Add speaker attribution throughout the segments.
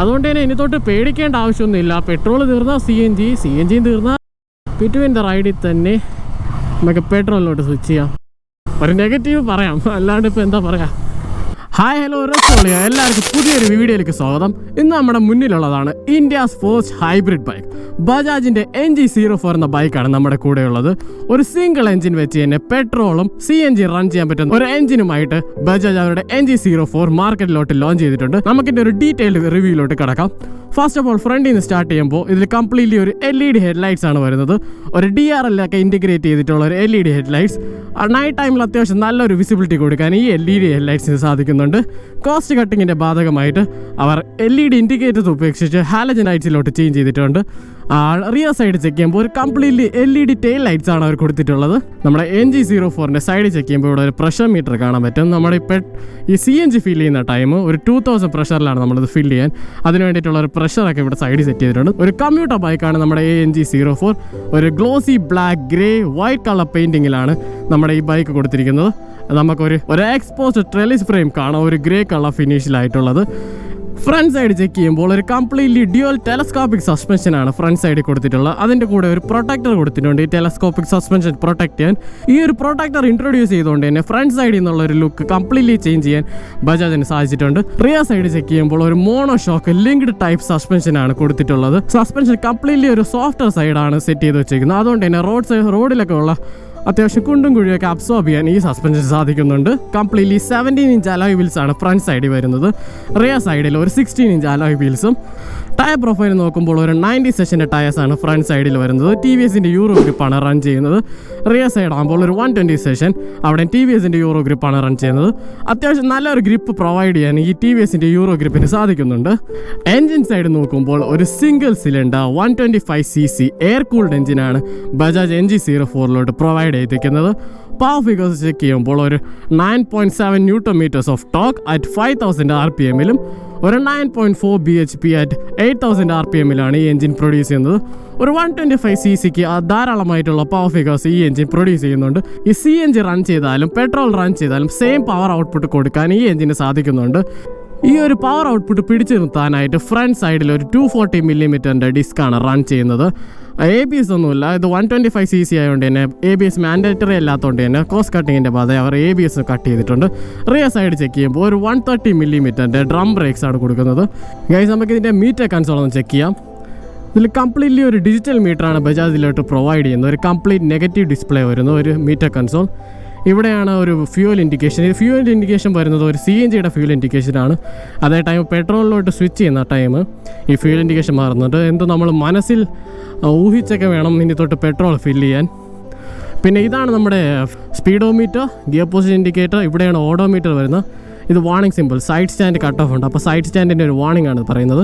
Speaker 1: അതുകൊണ്ട് തന്നെ ഇനി തൊട്ട് പേടിക്കേണ്ട ആവശ്യമൊന്നുമില്ല. പെട്രോൾ തീർന്നാൽ സി എൻ ജി തീർന്നാൽ ബിറ്റ്വീൻ ദ റൈഡിൽ തന്നെ നമുക്ക് പെട്രോളിലോട്ട് സ്വിച്ച് ചെയ്യാം. ഒരു നെഗറ്റീവ് പറയാം, അല്ലാണ്ട് ഇപ്പോൾ എന്താ പറയുക. ഹായ് ഹലോ റെസ്റ്റോളിയ, എല്ലാവർക്കും പുതിയൊരു വീഡിയോയിലേക്ക് സ്വാഗതം. ഇന്ന് നമ്മുടെ മുന്നിലുള്ളതാണ് ഇന്ത്യസ് ഫസ്റ്റ് ഹൈബ്രിഡ് ബൈക്ക്. ബജാജിൻ്റെ NG04 എന്ന ബൈക്കാണ് നമ്മുടെ കൂടെയുള്ളത്. ഒരു സിംഗിൾ എഞ്ചിൻ വെച്ച് തന്നെ പെട്രോളും CNG റൺ ചെയ്യാൻ പറ്റുന്ന ഒരു എഞ്ചിനുമായിട്ട് ബജാജ് അവരുടെ NG04 മാർക്കറ്റിലോട്ട് ലോഞ്ച് ചെയ്തിട്ടുണ്ട്. നമുക്കിൻ്റെ ഒരു ഡീറ്റെയിൽഡ് റിവ്യൂയിലോട്ട് കിടക്കാം. ഫസ്റ്റ് ഓഫ് ഓൾ ഫ്രണ്ടിൽ നിന്ന് സ്റ്റാർട്ട് ചെയ്യുമ്പോൾ ഇതിൽ കംപ്ലീറ്റ്ലി ഒരു LED ഹെഡ്ലൈറ്റ്സ് ആണ് വരുന്നത്. ഒരു DRL ഒക്കെ ഇൻറ്റിഗ്രേറ്റ് ചെയ്തിട്ടുള്ള ഒരു LED ഹെഡ്ലൈറ്റ്സ്. നൈറ്റ് ടൈമിൽ അത്യാവശ്യം നല്ലൊരു വിസിബിലിറ്റി കൊടുക്കാൻ ഈ LED ഹെഡ്ലൈറ്റ്സിന് സാധിക്കുന്നുണ്ട്. കോസ്റ്റ് കട്ടിങ്ങിൻ്റെ ഭാഗമായിട്ട് അവർ LED ഇൻഡിക്കേറ്റർ ഉപേക്ഷിച്ച് ഹാലജൻ ലൈറ്റ്സിലോട്ട് ചേഞ്ച് ചെയ്തിട്ടുണ്ട്. റിയർ സൈഡ് ചെക്ക് ചെയ്യുമ്പോൾ ഒരു കംപ്ലീറ്റ്ലി LED ടെയിൽ ലൈറ്റ്സ് ആണ് അവർ കൊടുത്തിട്ടുള്ളത്. നമ്മുടെ NG04ൻ്റെ സൈഡ് ചെക്ക് ചെയ്യുമ്പോൾ ഇവിടെ ഒരു പ്രഷർ മീറ്റർ കാണാൻ പറ്റും. നമ്മുടെ ഈ CNG ഫിൽ ചെയ്യുന്ന ടൈം ഒരു 2000 പ്രഷറിലാണ് നമ്മളിത് ഫിൽ ചെയ്യാൻ. അതിന് വേണ്ടിയിട്ടുള്ള ഒരു പ്രഷറൊക്കെ ഇവിടെ സൈഡിൽ സെറ്റ് ചെയ്തിട്ടുണ്ട്. ഒരു കമ്മ്യൂട്ടർ ബൈക്കാണ് നമ്മുടെ NG04. ഒരു glossy black, grey, white colour പെയിൻറ്റിങ്ങിലാണ് നമ്മുടെ ഈ ബൈക്ക് കൊടുത്തിരിക്കുന്നത്. നമുക്കൊരു എക്സ്പോസ്ഡ് ട്രെലിസ് ഫ്രെയിം കാണാം, ഒരു ഗ്രേ കളർ ഫിനിഷിലായിട്ടുള്ളത്. ഫ്രണ്ട് സൈഡ് ചെക്ക് ചെയ്യുമ്പോൾ ഒരു കംപ്ലീറ്റ്ലി ഡ്യുവൽ ടെലസ്കോപ്പിക് സസ്പെൻഷനാണ് ഫ്രണ്ട് സൈഡിൽ കൊടുത്തിട്ടുള്ളത്. അതിൻ്റെ കൂടെ ഒരു പ്രൊട്ടക്ടർ കൊടുത്തിട്ടുണ്ട് ഈ ടെലസ്കോപ്പിക് സസ്പെൻഷൻ പ്രൊട്ടക്ട് ചെയ്യാൻ. ഈ ഒരു പ്രൊട്ടക്ടർ ഇൻട്രൊഡ്യൂസ് ചെയ്തുകൊണ്ട് തന്നെ ഫ്രണ്ട് സൈഡിൽ നിന്നുള്ള ഒരു ലുക്ക് കംപ്ലീറ്റ്ലി ചേഞ്ച് ചെയ്യാൻ ബജാജിന് സാധിച്ചിട്ടുണ്ട്. റിയർ സൈഡ് ചെക്ക് ചെയ്യുമ്പോൾ ഒരു മോണോ ഷോക്ക് ലിങ്ക്ഡ് ടൈപ്പ് സസ്പെൻഷനാണ് കൊടുത്തിട്ടുള്ളത്. സസ്പെൻഷൻ കംപ്ലീറ്റ്ലി ഒരു സോഫ്റ്റ്വെയർ സൈഡാണ് സെറ്റ് ചെയ്ത് വെച്ചിരിക്കുന്നത്. അതുകൊണ്ട് തന്നെ റോഡിലൊക്കെ ഉള്ള അത്യാവശ്യം കുണ്ടും കുഴിയൊക്കെ അബ്സോർബ് ചെയ്യാൻ ഈ സസ്പെൻഷൻ സാധിക്കുന്നുണ്ട്. കംപ്ലീറ്റ്ലി 17 ഇഞ്ച് അലോയ് വീൽസ് ആണ് ഫ്രണ്ട് സൈഡിൽ വരുന്നത്. റിയർ സൈഡിൽ ഒരു 16 ഇഞ്ച് അലോയ് വീൽസും. ടയർ പ്രൊഫൈൽ നോക്കുമ്പോൾ ഒരു 90 സെഷൻ്റെ ടയേഴ്സാണ് ഫ്രണ്ട് സൈഡിൽ വരുന്നത്. TVSൻ്റെ യൂറോ ഗ്രിപ്പാണ് റൺ ചെയ്യുന്നത്. റിയർ സൈഡ് ആകുമ്പോൾ ഒരു 120 സെഷൻ, അവിടെ TVSൻ്റെ യൂറോ ഗ്രിപ്പാണ് റൺ ചെയ്യുന്നത്. അത്യാവശ്യം നല്ലൊരു ഗ്രിപ്പ് പ്രൊവൈഡ് ചെയ്യാൻ ഈ TVSൻ്റെ യൂറോ ഗ്രിപ്പിന് സാധിക്കുന്നുണ്ട്. എൻജിൻ സൈഡ് നോക്കുമ്പോൾ ഒരു single cylinder 125cc air cooled എഞ്ചിനാണ് ബജാജ് NG04 പ്രൊവൈഡ് ചെയ്തിരിക്കുന്നത്. പവർ ഫിഗേഴ്സ് ചെക്ക് ചെയ്യുമ്പോൾ ഒരു 9.7 newton metres of torque at 5000 RPM-ലും ഒരു 9.4 bhp അറ്റ് 8000 RPM-ലാണ് ഈ എഞ്ചിൻ പ്രൊഡ്യൂസ് ചെയ്യുന്നത്. ഒരു 125cc ധാരാളമായിട്ടുള്ള പവർ ഫിഗേഴ്സ് ഈ എഞ്ചിൻ പ്രൊഡ്യൂസ് ചെയ്യുന്നുണ്ട്. ഈ CNG റൺ ചെയ്താലും പെട്രോൾ റൺ ചെയ്താലും സെയിം പവർ ഔട്ട്പുട്ട് കൊടുക്കാൻ ഈ എഞ്ചിന് സാധിക്കുന്നുണ്ട്. ഈ ഒരു പവർ ഔട്ട്പുട്ട് പിടിച്ചു നിർത്താനായിട്ട് ഫ്രണ്ട് സൈഡിൽ ഒരു 240mm ഡിസ്ക്കാണ് റൺ ചെയ്യുന്നത്. ABS ഒന്നുമില്ല, ഇത് 125cc ആയതുകൊണ്ട് തന്നെ ABS മാൻഡേറ്ററി അല്ലാത്തതുകൊണ്ട് തന്നെ കോസ്റ്റ് കട്ടിങ്ങിൻ്റെ ഭാഗമായി അവർ ABS കട്ട് ചെയ്തിട്ടുണ്ട്. റിയർ സൈഡ് ചെക്ക് ചെയ്യുമ്പോൾ ഒരു 130mm ഡ്രം ബ്രേക്സ് ആണ് കൊടുക്കുന്നത്. ഗൈസ്, നമുക്ക് ഇതിൻ്റെ മീറ്റർ കൺസോൾ ഒന്ന് ചെക്ക് ചെയ്യാം. ഇതിൽ കംപ്ലീറ്റ്ലി ഒരു ഡിജിറ്റൽ മീറ്ററാണ് ബജാജിലോട്ട് പ്രൊവൈഡ് ചെയ്യുന്നത്. ഒരു കംപ്ലീറ്റ് നെഗറ്റീവ് ഡിസ്പ്ലേ വരുന്ന ഒരു മീറ്റർ കൺസോൾ. ഇവിടെയാണ് ഒരു ഫ്യൂവൽ ഇൻഡിക്കേഷൻ. ഈ ഫ്യൂവൽ ഇൻഡിക്കേഷൻ വരുന്നത് ഒരു CNGയുടെ ഫ്യൂവൽ ഇൻഡിക്കേഷനാണ്. അതേ ടൈം പെട്രോളിലോട്ട് സ്വിച്ച് ചെയ്യുന്ന ടൈം ഈ ഫ്യൂവൽ ഇൻഡിക്കേഷൻ മാറുന്നുണ്ട്. എന്ത് നമ്മൾ മനസ്സിൽ ഊഹിച്ചൊക്കെ വേണം ഇനി തൊട്ട് പെട്രോൾ ഫില്ല് ചെയ്യാൻ. പിന്നെ ഇതാണ് നമ്മുടെ സ്പീഡോമീറ്റർ, ഗിയർ പൊസിഷൻ ഇൻഡിക്കേറ്റർ. ഇവിടെയാണ് ഓഡോമീറ്റർ വരുന്നത്. ഇത് warning simple, side stand cut off ഉണ്ട്. അപ്പോൾ സൈഡ് സ്റ്റാൻഡിൻ്റെ ഒരു വാർണിംഗ് ആണ് പറയുന്നത്.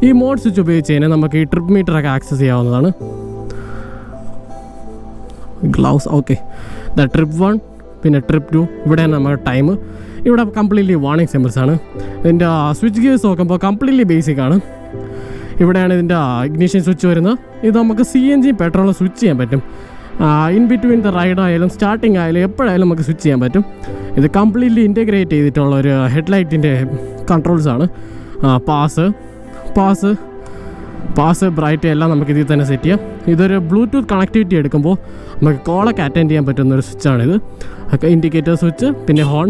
Speaker 1: ഈ മോഡ് സ്വിച്ച് ഉപയോഗിച്ച് കഴിഞ്ഞാൽ നമുക്ക് ഈ ട്രിപ്പ് മീറ്ററൊക്കെ ആക്സസ് ചെയ്യാവുന്നതാണ്. Gloves okay. ട്രിപ്പ് 1 പിന്നെ ട്രിപ്പ് 2. ഇവിടെയാണ് നമ്മുടെ ടൈം. ഇവിടെ കംപ്ലീറ്റ്ലി വാർണിംഗ് സിമ്പിൾസ് ആണ്. ഇതിൻ്റെ സ്വിച്ച് ഗിയേഴ്സ് നോക്കുമ്പോൾ കംപ്ലീറ്റ്ലി ബേസിക് ആണ്. ഇവിടെയാണ് ഇതിൻ്റെ ഇഗ്നിഷൻ സ്വിച്ച് വരുന്നത്. ഇത് നമുക്ക് CNG പെട്രോൾ സ്വിച്ച് ചെയ്യാൻ പറ്റും. ഇൻ ബിറ്റ്വീൻ ദ റൈഡ് ആയാലും സ്റ്റാർട്ടിങ് ആയാലും എപ്പോഴായാലും നമുക്ക് സ്വിച്ച് ചെയ്യാൻ പറ്റും. ഇത് കംപ്ലീറ്റ്ലി ഇൻറ്റഗ്രേറ്റ് ചെയ്തിട്ടുള്ള ഒരു ഹെഡ്ലൈറ്റിൻ്റെ കൺട്രോൾസ് ആണ്. പാസ് ബ്രൈറ്റ് എല്ലാം നമുക്ക് ഇതിൽ തന്നെ സെറ്റ് ചെയ്യാം. ഇതൊരു ബ്ലൂടൂത്ത് കണക്ടിവിറ്റി എടുക്കുമ്പോൾ നമുക്ക് കോളൊക്കെ അറ്റൻഡ് ചെയ്യാൻ പറ്റുന്നൊരു സ്വിച്ചാണിത്. ഇൻഡിക്കേറ്റർ സ്വിച്ച്, പിന്നെ ഹോൺ,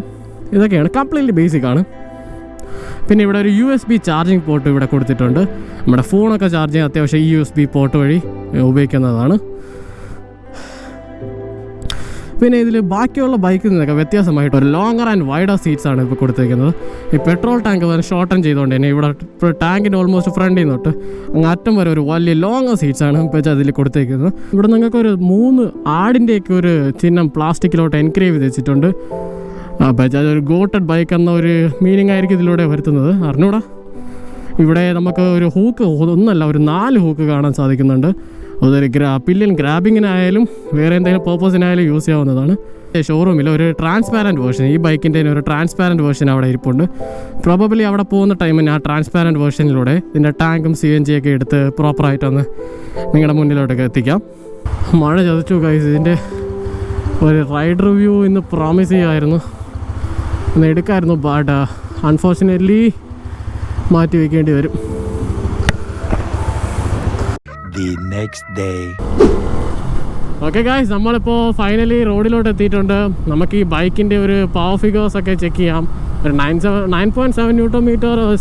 Speaker 1: ഇതൊക്കെയാണ് കംപ്ലീറ്റ്ലി ബേസിക് ആണ്. പിന്നെ ഇവിടെ ഒരു USB ചാർജിങ് പോർട്ട് ഇവിടെ കൊടുത്തിട്ടുണ്ട്. നമ്മുടെ ഫോണൊക്കെ ചാർജ് ചെയ്യാൻ അത്യാവശ്യം ഈ USB പോർട്ട് വഴി ഉപയോഗിക്കുന്നതാണ്. പിന്നെ ഇതിൽ ബാക്കിയുള്ള ബൈക്കിൽ നിന്നൊക്കെ വ്യത്യാസമായിട്ട് ഒരു ലോങ്ങർ ആൻഡ് വൈഡർ സീറ്റ്സ് ആണ് ഇപ്പോൾ കൊടുത്തിരിക്കുന്നത്. ഈ പെട്രോൾ ടാങ്ക് വരെ ഷോർട്ടൻ ചെയ്തുകൊണ്ട് തന്നെ ഇവിടെ ടാങ്കിൻ്റെ ഓൾമോസ്റ്റ് ഫ്രണ്ടിൽ നിന്നോട്ട് അങ്ങ് അറ്റം വരെ ഒരു വലിയ ലോങ്ങർ സീറ്റ്സ് ആണ് ഇപ്പോൾ അതിൽ കൊടുത്തിരിക്കുന്നത്. ഇവിടെ നിങ്ങൾക്ക് ഒരു 3 ആടിൻ്റെയൊക്കെ ഒരു ചിഹ്നം പ്ലാസ്റ്റിക്കിലോട്ട് എൻക്രേവ് ചെയ്ത് വെച്ചിട്ടുണ്ട്. ബജാജ് ഒരു ഗോട്ടഡ് ബൈക്ക് എന്ന ഒരു മീനിങ് ആയിരിക്കും ഇതിലൂടെ വരുത്തുന്നത്, അറിഞ്ഞൂടാ. ഇവിടെ നമുക്ക് ഒരു ഹൂക്ക് ഒന്നല്ല ഒരു 4 ഹൂക്ക് കാണാൻ സാധിക്കുന്നുണ്ട്. അതൊരു പില്ലിയൻ ഗ്രാബിങ്ങിനായാലും വേറെ എന്തെങ്കിലും പർപ്പസിനായാലും യൂസ് ചെയ്യാവുന്നതാണ്. ഷോറൂമിൽ ഒരു ട്രാൻസ്പാരൻറ്റ് വേർഷൻ, ഈ ബൈക്കിൻ്റെ ഒരു ട്രാൻസ്പാരൻറ്റ് വേർഷൻ അവിടെ ഇരിപ്പുണ്ട്. പ്രോബബിലി അവിടെ പോകുന്ന ടൈമിന് ആ ട്രാൻസ്പാരൻറ്റ് വേർഷനിലൂടെ ഇതിൻ്റെ ടാങ്കും CNG ഒക്കെ എടുത്ത് പ്രോപ്പറായിട്ടൊന്ന് നിങ്ങളുടെ മുന്നിലോട്ടൊക്കെ എത്തിക്കാം. മഴ ചതിച്ചു ഗൈസ്. ഇതിൻ്റെ ഒരു റൈഡ് റിവ്യൂ ഇന്ന് പ്രോമിസ് ചെയ്യുമായിരുന്നു, ഒന്ന് എടുക്കായിരുന്നു. ബട്ട് അൺഫോർച്ചുനേറ്റ്ലി മാറ്റി വയ്ക്കേണ്ടി വരും. ഓക്കെ ഗായ്സ്, നമ്മളിപ്പോൾ ഫൈനലി റോഡിലോട്ട് എത്തിയിട്ടുണ്ട്. നമുക്ക് ഈ ബൈക്കിൻ്റെ ഒരു പവർ ഫിഗേഴ്സ് ഒക്കെ ചെക്ക് ചെയ്യാം. ഒരു 9.7 Nm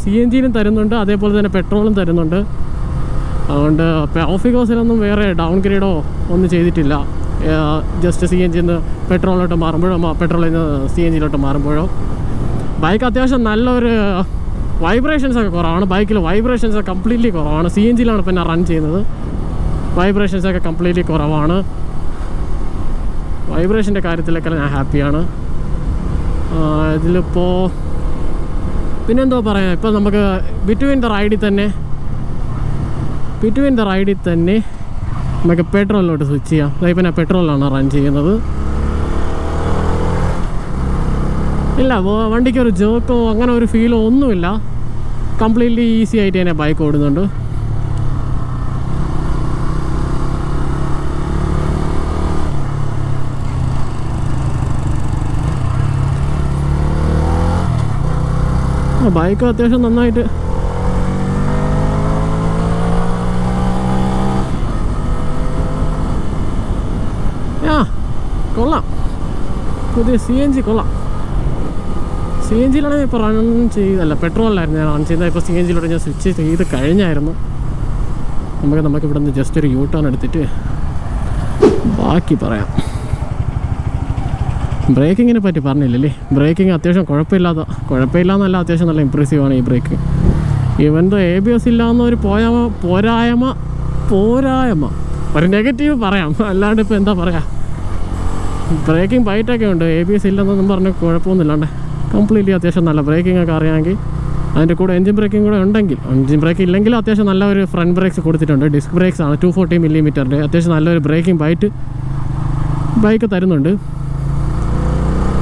Speaker 1: CNG തരുന്നുണ്ട്, അതേപോലെ തന്നെ പെട്രോളും തരുന്നുണ്ട്. അതുകൊണ്ട് പവർ ഫിഗേഴ്സിലൊന്നും വേറെ ഡൗൺ ഗ്രേഡോ ഒന്നും ചെയ്തിട്ടില്ല. ജസ്റ്റ് CNG പെട്രോളിലോട്ട് മാറുമ്പോഴോ പെട്രോളിൽ നിന്ന് CNG മാറുമ്പോഴോ ബൈക്ക് അത്യാവശ്യം നല്ലൊരു വൈബ്രേഷൻസ് ഒക്കെ കുറവാണ്. ബൈക്കിൽ വൈബ്രേഷൻസ് ഒക്കെ കംപ്ലീറ്റ്ലി കുറവാണ്. CNG പിന്നെ റൺ ചെയ്യുന്നത്. വൈബ്രേഷൻസ് ഒക്കെ കംപ്ലീറ്റ്ലി കുറവാണ്. വൈബ്രേഷൻ്റെ കാര്യത്തിലൊക്കെ ഞാൻ ഹാപ്പിയാണ്. ഇതിലിപ്പോൾ പിന്നെന്തോ പറയാം, ഇപ്പോൾ നമുക്ക് ബിറ്റ്വീൻ ദ റൈഡിൽ തന്നെ നമുക്ക് പെട്രോളിലോട്ട് സ്വിച്ച് ചെയ്യാം. അതായത് ഞാൻ പെട്രോളിലാണ് റൺ ചെയ്യുന്നത്. ഇല്ല, വണ്ടിക്ക് ഒരു ജേർക്കോ അങ്ങനെ ഒരു ഫീലോ ഒന്നുമില്ല. കംപ്ലീറ്റ്ലി ഈസി ആയിട്ട് തന്നെ ബൈക്ക് ഓടുന്നുണ്ട്. ബൈക്ക് അത്യാവശ്യം നന്നായിട്ട് കൊള്ളാം. പുതിയ CNG കൊള്ളാം. CNG ഇപ്പോൾ റൺ ചെയ്തല്ല, പെട്രോളിലായിരുന്നു ഞാൻ റൺ ചെയ്തത്. ഇപ്പോൾ CNG ഞാൻ സ്വിച്ച് ചെയ്ത് കഴിഞ്ഞായിരുന്നു. നമുക്ക് ഇവിടെ നിന്ന് ജസ്റ്റ് ഒരു U-ടേൺ എടുത്തിട്ട് ബാക്കി പറയാം. ബ്രേക്കിങ്ങിനെ പറ്റി പറഞ്ഞില്ലല്ലേ. ബ്രേക്കിങ് അത്യാവശ്യം കുഴപ്പമില്ലാന്നല്ല, അത്യാവശ്യം നല്ല ഇമ്പ്രസീവാണ് ഈ ബ്രേക്ക്. ഇവൻ്റെ ABS ഇല്ലാന്നൊരു പോരായ്മ ഒരു നെഗറ്റീവ് പറയാം, അല്ലാണ്ട് ഇപ്പോൾ എന്താ പറയുക. ബ്രേക്കിംഗ് ബൈറ്റൊക്കെ ഉണ്ട്, ABS ഇല്ലെന്നൊന്നും പറഞ്ഞ് കുഴപ്പമൊന്നുമില്ലാണ്ട് കംപ്ലീറ്റ്ലി അത്യാവശ്യം നല്ല ബ്രേക്കിംഗ് ഒക്കെ അറിയാമെങ്കിൽ. അതിൻ്റെ കൂടെ എൻജിൻ ബ്രേക്കിംഗ് കൂടെ ഉണ്ടെങ്കിൽ, എൻജിൻ ബ്രേക്ക് ഇല്ലെങ്കിൽ അത്യാവശ്യം നല്ലൊരു ഫ്രണ്ട് ബ്രേക്സ് കൊടുത്തിട്ടുണ്ട്. ഡിസ്ക് ബ്രേക്സ് ആണ് 240 mm. അത്യാവശ്യം നല്ലൊരു ബ്രേക്കിംഗ് ബൈക്ക് തരുന്നുണ്ട്.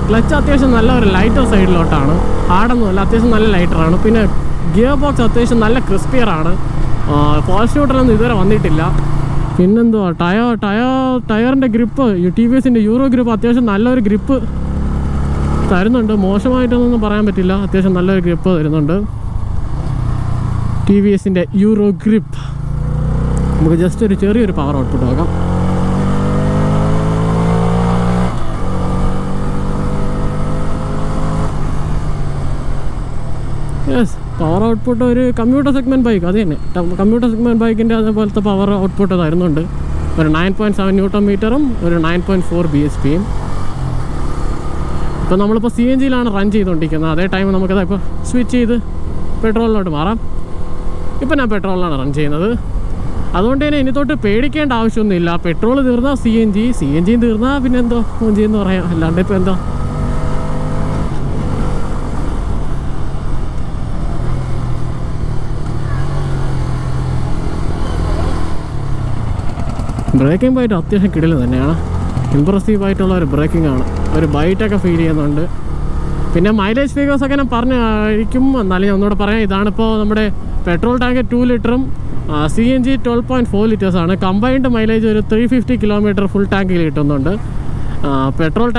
Speaker 1: ക്ലച്ച് അത്യാവശ്യം നല്ല ഒരു ലൈറ്റർ സൈഡിലോട്ടാണ്, ഹാർഡൊന്നുമല്ല, അത്യാവശ്യം നല്ല ലൈറ്ററാണ്. പിന്നെ ഗിയർ ബോക്സ് അത്യാവശ്യം നല്ല ക്രിസ്പിയറാണ്. ഫോൾസ് ന്യൂട്രലൊന്നും ഇതുവരെ വന്നിട്ടില്ല. പിന്നെന്തുവാ, ടയറിൻ്റെ ഗ്രിപ്പ്, TVSൻ്റെ യൂറോ ഗ്രിപ്പ് അത്യാവശ്യം നല്ലൊരു ഗ്രിപ്പ് തരുന്നുണ്ട്. മോശമായിട്ടൊന്നും പറയാൻ പറ്റില്ല, അത്യാവശ്യം നല്ലൊരു ഗ്രിപ്പ് തരുന്നുണ്ട് TVSൻ്റെ യൂറോ ഗ്രിപ്പ്. നമുക്ക് ജസ്റ്റ് ഒരു ചെറിയൊരു പവർ ഔട്ട്പുട്ട് നോക്കാം. യെസ്, പവർ ഔട്ട്പുട്ട് ഒരു കമ്പ്യൂട്ടർ സെഗ്മെൻറ്റ് ബൈക്ക്, അത് തന്നെ കമ്പ്യൂട്ടർ സെഗ്മെൻറ്റ് ബൈക്കിൻ്റെ അതേപോലത്തെ പവർ ഔട്ട്പുട്ട് തരുന്നുണ്ട്. ഒരു 9.7 Nm, ഒരു 9.4 bhp. ഇപ്പോൾ നമ്മളിപ്പോൾ CNG റൺ ചെയ്തുകൊണ്ടിരിക്കുന്നത്. അതേ ടൈം നമുക്കത് ഇപ്പോൾ സ്വിച്ച് ചെയ്ത് പെട്രോളിലോട്ട് മാറാം. ഇപ്പോൾ ഞാൻ പെട്രോളിലാണ് റൺ ചെയ്യുന്നത്. അതുകൊണ്ട് തന്നെ ഇനി തൊട്ട് പേടിക്കേണ്ട ആവശ്യമൊന്നുമില്ല. പെട്രോൾ തീർന്നാൽ CNG തീർന്നാൽ പിന്നെ എന്തോ എന്ന് പറയാം, അല്ലാണ്ട് ഇപ്പോൾ എന്താ. ബ്രേക്കിംഗ് ബൈറ്റ് അത്യാവശ്യം കിടിലം തന്നെയാണ്. ഇമ്പ്രസീവായിട്ടുള്ള ഒരു ബ്രേക്കിംഗ് ആണ്, ഒരു ബൈറ്റൊക്കെ ഫീൽ ചെയ്യുന്നുണ്ട്. പിന്നെ മൈലേജ് ഫിഗേഴ്സൊക്കെ ഞാൻ പറഞ്ഞായിരിക്കും, എന്നാലും ഞാൻ ഒന്നുകൂടെ പറയാം. ഇതാണിപ്പോൾ നമ്മുടെ പെട്രോൾ ടാങ്ക് 2 ലിറ്ററും CNG 12.4 ലിറ്റേഴ്സാണ്. കമ്പൈൻഡ് മൈലേജ് ഒരു 350 km ഫുൾ ടാങ്കിൽ കിട്ടുന്നുണ്ട്. പെട്രോൾ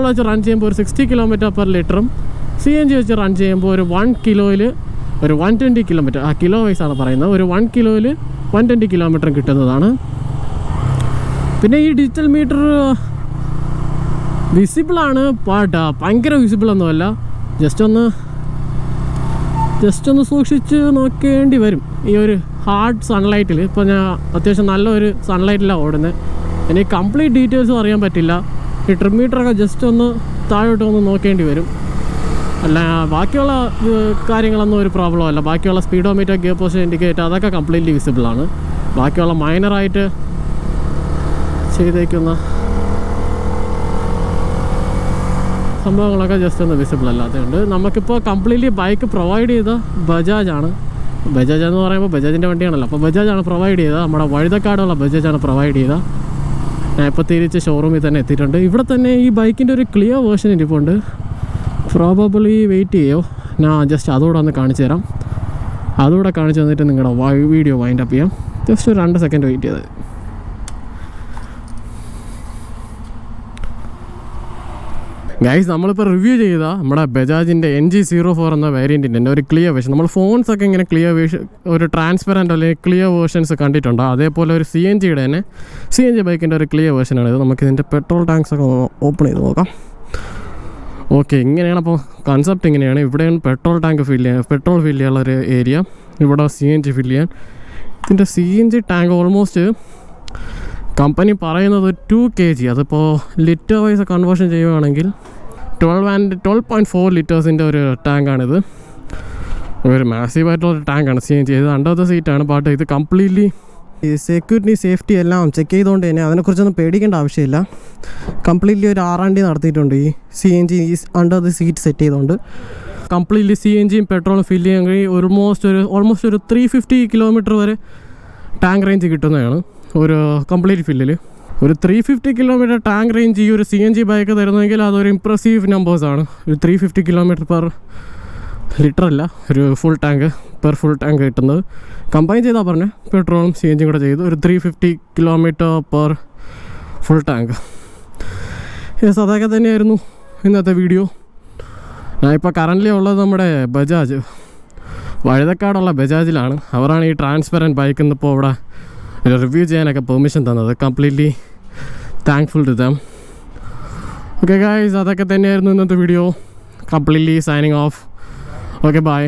Speaker 1: വെച്ച് റൺ ചെയ്യുമ്പോൾ ഒരു 60 km/ലിറ്ററും CNG വെച്ച് റൺ ചെയ്യുമ്പോൾ ഒരു 1 കിലോയിൽ ഒരു 120 km, കിലോ വൈസാണ് പറയുന്നത്, ഒരു 1 കിലോയിൽ 120 km കിട്ടുന്നതാണ്. പിന്നെ ഈ ഡിജിറ്റൽ മീറ്റർ വിസിബിളാണ്, ഭയങ്കര വിസിബിളൊന്നുമല്ല. ജസ്റ്റ് ഒന്ന് സൂക്ഷിച്ച് നോക്കേണ്ടി വരും. ഈ ഒരു ഹാർഡ് സൺലൈറ്റിൽ ഇപ്പോൾ ഞാൻ അത്യാവശ്യം നല്ലൊരു സൺലൈറ്റിലാണ് ഓടുന്നത്. എനിക്ക് കംപ്ലീറ്റ് ഡീറ്റെയിൽസും അറിയാൻ പറ്റില്ല. ഈ ട്രിപ്പ് മീറ്ററൊക്കെ ജസ്റ്റ് ഒന്ന് താഴോട്ട് ഒന്ന് നോക്കേണ്ടി വരും. അല്ല, ബാക്കിയുള്ള കാര്യങ്ങളൊന്നും ഒരു പ്രോബ്ലം അല്ല. ബാക്കിയുള്ള സ്പീഡോമീറ്റർ, ഗിയർ പൊസിഷൻ ഇൻഡിക്കേറ്റർ അതൊക്കെ കംപ്ലീറ്റ്ലി വിസിബിളാണ്. ബാക്കിയുള്ള മൈനറായിട്ട് ചെയ്തേക്കുന്ന സംഭവങ്ങളൊക്കെ ജസ്റ്റ് ഒന്ന് വിസിബിൾ അല്ലാത്തതുകൊണ്ട്. നമുക്കിപ്പോൾ കംപ്ലീറ്റ്ലി ബൈക്ക് പ്രൊവൈഡ് ചെയ്ത ബജാജാണ്. ബജാജ് എന്ന് പറയുമ്പോൾ ബജാജിൻ്റെ വണ്ടിയാണല്ലോ, അപ്പോൾ ബജാജാണ് പ്രൊവൈഡ് ചെയ്തത്. നമ്മുടെ വഴുതക്കാടുള്ള ബജാജാണ് പ്രൊവൈഡ് ചെയ്തത്. ഞാൻ ഇപ്പോൾ തിരിച്ച് ഷോറൂമിൽ തന്നെ എത്തിയിട്ടുണ്ട്. ഇവിടെ തന്നെ ഈ ബൈക്കിൻ്റെ ഒരു ക്ലിയർ വേർഷൻ ഇരിപ്പുണ്ട്. പ്രോബബിളി വെയിറ്റ് ചെയ്യോ, ഞാൻ ജസ്റ്റ് അതുകൂടെ ഒന്ന് കാണിച്ചു തരാം. അതുകൂടെ കാണിച്ചു തന്നിട്ട് നിങ്ങളുടെ വീഡിയോ വൈൻഡ് അപ്പ് ചെയ്യാം. ജസ്റ്റ് ഒരു 2 സെക്കൻഡ് വെയിറ്റ് ചെയ്തത്. ഗൈസ് നമ്മളിപ്പോൾ റിവ്യൂ ചെയ്ത നമ്മുടെ ബജാജിൻ്റെ NG04 എന്ന വേരിയൻറ്റിൻ്റെ ഒരു ക്ലിയർ വേർഷൻ. നമ്മൾ ഫോൺസൊക്കെ ഇങ്ങനെ ക്ലിയർ വേർഷൻ, ഒരു ട്രാൻസ്പെറൻറ്റ് അല്ലെങ്കിൽ ക്ലിയർ വേർഷൻസ് കണ്ടിട്ടുണ്ട്. അതേപോലെ ഒരു CNGയുടെ തന്നെ CNG ബൈക്കിൻ്റെ ഒരു ക്ലിയർ വേർഷനാണിത്. നമുക്കിതിൻ്റെ പെട്രോൾ ടാങ്ക്സൊക്കെ ഓപ്പൺ ചെയ്ത് നോക്കാം. ഓക്കെ, ഇങ്ങനെയാണ് അപ്പോൾ കൺസെപ്റ്റ്. ഇങ്ങനെയാണ്. ഇവിടെയാണ് പെട്രോൾ ടാങ്ക് പെട്രോൾ ഫില്ല് ചെയ്യാനുള്ള ഒരു ഏരിയ. ഇവിടെ CNG ഫില്ല് ചെയ്യാൻ. ഇതിൻ്റെ CNG ടാങ്ക് ഓൾമോസ്റ്റ് കമ്പനി പറയുന്നത് 2 kg. അതിപ്പോൾ ലിറ്റർ വൈസ് കൺവേർഷൻ ചെയ്യുകയാണെങ്കിൽ 12.4 ലിറ്റേഴ്സിൻ്റെ ഒരു ടാങ്കാണിത്. ഒരു മാസീവായിട്ടുള്ളൊരു ടാങ്കാണ് CNG. ഇത് അണ്ടർ ദ സീറ്റാണ്. ബട്ട് ഇത് കംപ്ലീറ്റ്ലി സെക്യൂരിറ്റി സേഫ്റ്റി എല്ലാം ചെക്ക് ചെയ്തുകൊണ്ട് തന്നെ അതിനെക്കുറിച്ചൊന്നും പേടിക്കേണ്ട ആവശ്യമില്ല. കംപ്ലീറ്റ്ലി ഒരു R&D നടത്തിയിട്ടുണ്ട് ഈ CNG under the seat set ചെയ്തുകൊണ്ട്. കംപ്ലീറ്റ്ലി CNGയും പെട്രോളും ഫില്ല് ചെയ്യാൻ ഓൾമോസ്റ്റ് ഒരു 350 കിലോമീറ്റർ വരെ ടാങ്ക് റേഞ്ച് കിട്ടുന്നതാണ് ഒരു കംപ്ലീറ്റ് ഫില്ലിൽ. ഒരു 350 കിലോമീറ്റർ ടാങ്ക് റേഞ്ച് ഈ ഒരു CNG ബൈക്ക് തരുന്നെങ്കിൽ അതൊരു ഇംപ്രസീവ് നമ്പേഴ്സാണ്. ഒരു 350 കിലോമീറ്റർ പെർ ലിറ്റർ അല്ല, ഒരു ഫുൾ ടാങ്ക് കിട്ടുന്നത്. കമ്പൈൻ ചെയ്താൽ പറഞ്ഞ് പെട്രോളും CNGയും കൂടെ ചെയ്തു ഒരു 350 kilometre per full tank. Yes, അതൊക്കെ തന്നെയായിരുന്നു ഇന്നത്തെ വീഡിയോ. ഞാനിപ്പോൾ കറൻ്റ്ലി ഉള്ളത് നമ്മുടെ ബജാജ് വഴുതക്കാടുള്ള ബജാജിലാണ്. അവരാണ് ഈ ട്രാൻസ്പെറൻറ്റ് ബൈക്ക് ഇന്നിപ്പോൾ ഇവിടെ റിവ്യൂ ചെയ്യാനൊക്കെ പെർമിഷൻ തന്നത്. Completely thankful to them. Okay guys, അതൊക്കെ തന്നെയായിരുന്നു ഇന്നത്തെ video. Completely signing off. Okay, by.